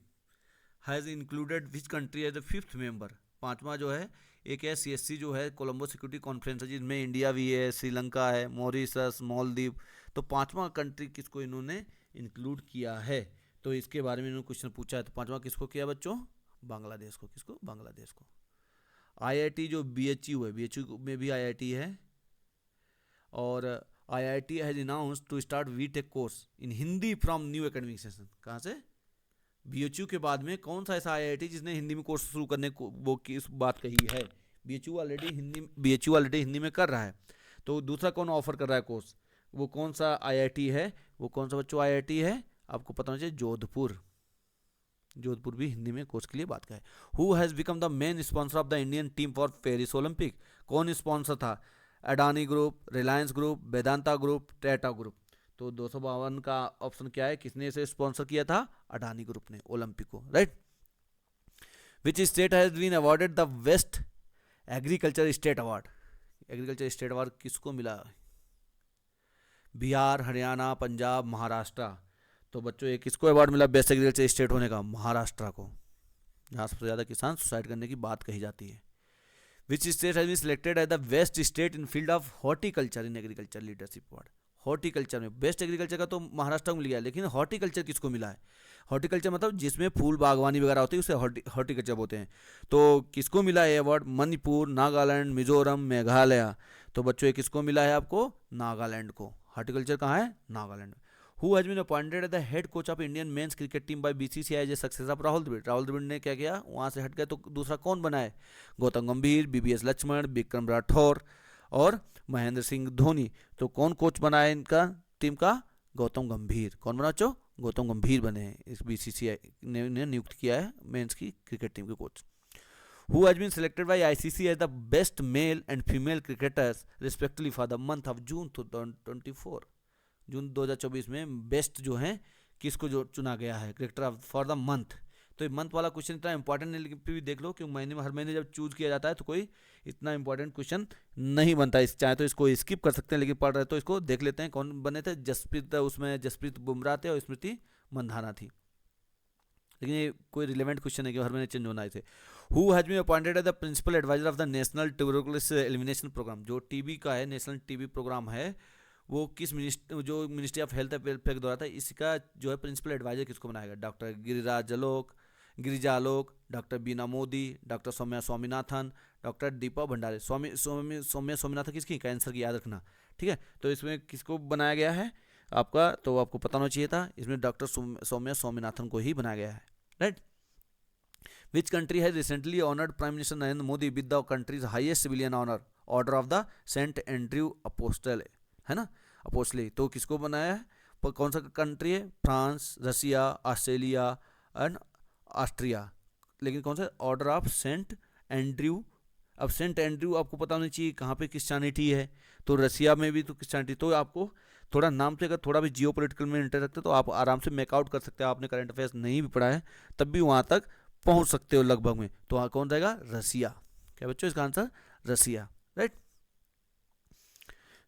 has included which country as the fifth member. पांचवा जो है एक है CSC जो है कोलंबो सिक्योरिटी कॉन्फ्रेंस है, जिसमें इंडिया भी है, श्रीलंका है, मॉरिशस, मालदीव। तो पांचवा कंट्री किसको इन्होंने इंक्लूड किया है, तो इसके बारे में इन्होंने क्वेश्चन पूछा है। तो पांचवा किसको किया बच्चों, बांग्लादेश को। किसको, बांग्लादेश को। IIT जो BHU है, BHU में भी IIT है, और IIT has announced to start VTech course in Hindi from new academic session. कहाँ से, BHU के बाद में कौन सा ऐसा IIT जिसने हिंदी में कोर्स शुरू करने को वो की इस बात कही है। BHU ऑलरेडी हिंदी में कर रहा है, तो दूसरा कौन ऑफर कर रहा है कोर्स, वो कौन सा IIT है, वो कौन सा बच्चों IIT है, आपको पता होना चाहिए, जोधपुर। जोधपुर भी हिंदी में कोर्स के लिए बात का है। Who has become the main sponsor of the Indian team for Paris Olympic. कौन स्पॉन्सर था, Adani group, Reliance group, Vedanta group, Tata group. तो 252 का ऑप्शन क्या है, किसने इसे स्पॉन्सर किया था, अडानी ग्रुप ने ओलंपिक को, right. Which state has been awarded the best agriculture state award. Agriculture state award किसको मिला, बिहार, हरियाणा, पंजाब, महाराष्ट्र। तो बच्चों ये किसको अवार्ड मिला बेस्ट एग्रीकल्चर स्टेट होने का, महाराष्ट्र को, जहाँ सबसे ज़्यादा किसान सुसाइड करने की बात कही जाती है। Which state has been selected as the best state in field of horticulture in agriculture leadership award. Horticulture में बेस्ट एग्रीकल्चर का तो महाराष्ट्र को मिल गया, लेकिन हॉर्टिकल्चर किसको मिला है, हॉर्टिकल्चर मतलब जिसमें फूल बागवानी वगैरह होती है उसे हॉर्टिकल्चर बोलते हैं। तो किसको मिला है अवार्ड, मणिपुर, नागालैंड, मिजोरम, मेघालय। तो बच्चों ये किसको मिला है आपको, नागालैंड को। हॉर्टिकल्चर कहाँ है, नागालैंड में। Who has been appointed as the head coach of Indian men's cricket team by BCCI as a success of Rahul Dravid. Rahul Dravid ने क्या किया, वहाँ से हट गए, तो दूसरा कौन बना है, गौतम गंभीर, BBS लक्ष्मण, विक्रम राठौर और महेंद्र सिंह धोनी। तो कौन कोच बना है इनका टीम का, गौतम गंभीर। कौन बना बच्चों, गौतम गंभीर बने हैं, इस BCCI ने नियुक्त किया है मेंस की क्रिकेट टीम के coach. Who has been selected by ICC as the best male and female cricketers respectively for the month of June 2024। जून 2024 में बेस्ट जो है किसको जो चुना गया है क्रिकेटर फॉर द मंथ। तो ये मंथ वाला क्वेश्चन इतना इंपॉर्टेंट नहीं, लेकिन फिर भी देख लो कि महीने में हर महीने जब चूज किया जाता है तो कोई इतना इंपॉर्टेंट क्वेश्चन नहीं बनता। इस चाहे तो इसको स्किप कर सकते हैं, लेकिन पढ़ रहे तो इसको देख लेते हैं। कौन बने थे, जसप्रीत बुमराह थे और स्मृति मंधाना थी। लेकिन ये कोई रिलेवेंट क्वेश्चन है कि हर महीने चेंज होना है इसे। Who has been appointed as the principal advisor of the national tuberculosis elimination programme. जो TB का है, नेशनल TB प्रोग्राम है, वो किस मिनिस्ट्री ऑफ हेल्थ वेलफेयर के द्वारा था। इसका जो है प्रिंसिपल एडवाइजर किसको बनाएगा, डॉक्टर गिरिजा आलोक, डॉक्टर बीना मोदी, डॉक्टर सौम्या स्वामीनाथन, डॉक्टर दीपा भंडारे। सौम्या स्वामीनाथन किसकी, कैंसर की, याद रखना, ठीक है। तो इसमें किसको बनाया गया है आपका, तो आपको पता होना चाहिए था, इसमें डॉक्टर सौम्या स्वामीनाथन को ही बनाया गया है, right. Which country has recently honoured prime minister Narendra Modi with the country's highest civilian honour, order of the Saint Andrew apostle, है ना, अपोस्टली। तो किसको बनाया है, कौन सा कंट्री है, France, Russia, Australia and Austria. लेकिन कौन सा, ऑर्डर ऑफ सेंट एंड्रयू। अब सेंट एंड्रयू आपको पता होना चाहिए कहाँ पे क्रिश्चियनिटी है, तो रसिया में भी तो क्रिश्चियनिटी। तो आपको थोड़ा नाम से अगर थोड़ा भी जियो पोलिटिकल में इंटरेस्ट रखते हो तो आप आराम से मेकआउट कर सकते हो। आपने करंट अफेयर्स नहीं भी पढ़ा है तब भी वहाँ तक पहुँच सकते हो लगभग में। तो वहाँ कौन रहेगा, रसिया। क्या बच्चों, इसका आंसर रसिया, राइट।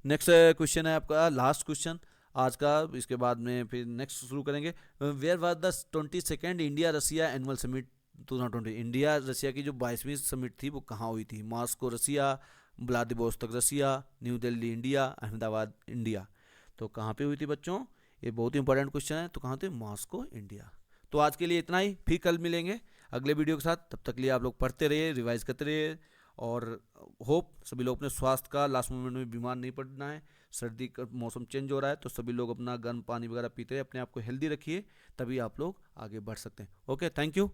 नेक्स्ट क्वेश्चन है आपका लास्ट क्वेश्चन आज का, इसके बाद में फिर नेक्स्ट शुरू करेंगे। Where was the 22nd India Russia annual summit 2020। India Russia की जो 22वीं समिट थी वो कहाँ हुई थी, Moscow Russia, Vladivostok Russia, New Delhi India, Ahmedabad India. तो कहाँ पे हुई थी बच्चों, ये बहुत ही इंपॉर्टेंट क्वेश्चन है। तो कहाँ थे, मॉस्को इंडिया। तो आज के लिए इतना ही, फिर कल मिलेंगे अगले वीडियो के साथ। तब तक के लिए आप लोग पढ़ते रहिए, रिवाइज करते रहिए, और होप सभी लोग अपने स्वास्थ्य का लास्ट मोमेंट में बीमार नहीं पड़ना है। सर्दी का मौसम चेंज हो रहा है तो सभी लोग अपना गर्म पानी वगैरह पीते रहे, अपने आप को हेल्दी रखिए, तभी आप लोग आगे बढ़ सकते हैं। Okay, thank you.